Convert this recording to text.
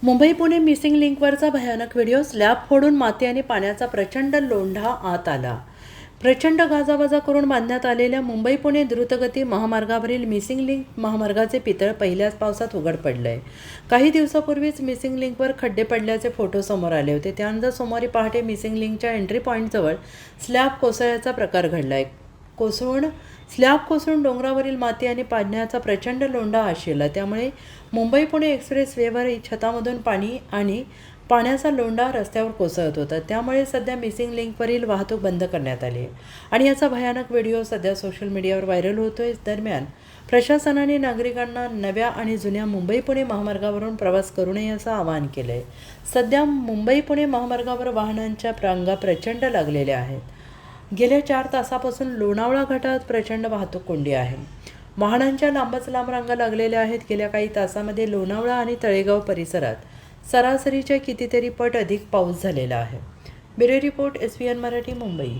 Mumbai Pune missing लिंकवरचा भयानक video. Slab फोडून माती आणि पाण्याचा प्रचंड लोंढा आत आला. प्रचंड गाजावाजा करून बांधण्यात आलेल्या मुंबई पुणे द्रुतगती महामार्गावरील मिसिंग लिंक महामार्गाचे पितळ पहिल्याच पावसात उघड पडलंय. काही दिवसापूर्वीच मिसिंग लिंकवर खड्डे पडल्याचे फोटो समोर आले होते. त्यानंतर सोमवारी पहाटे मिसिंग लिंकच्या एंट्री पॉईंटजवळ स्लॅब कोसळल्याचा प्रकार घडलाय. स्लॅब कोसळून डोंगरावरील माती आणि पाण्याचा प्रचंड लोंढा आशिला. त्यामुळे मुंबई पुणे एक्सप्रेस वेवर छतामधून पाणी आणि पाण्याचा लोंढा रस्त्यावर कोसळत होता. त्यामुळे सध्या मिसिंग लिंकवरील वाहतूक बंद करण्यात आली आणि याचा भयानक व्हिडिओ सध्या सोशल मीडियावर व्हायरल होतोय. दरम्यान प्रशासनाने नागरिकांना नव्या आणि जुन्या मुंबई पुणे महामार्गावरून प्रवास करू नये असं आवाहन केलं आहे. सध्या मुंबई पुणे महामार्गावर वाहनांच्या रांगा प्रचंड लागलेल्या आहेत. गेल्या 4 तासापासून लोणावळा घाटात प्रचंड वाहतूक कोंडी आहे. वाहनांच्या लांबच लांब रांगा लागलेल्या आहेत. गेल्या काही तासामध्ये लोणावळा आणि तळेगाव परिसरात सरासरीच्या कितीतरी पट अधिक पाऊस झालेला आहे. Bureau report, SVN Marathi, Mumbai.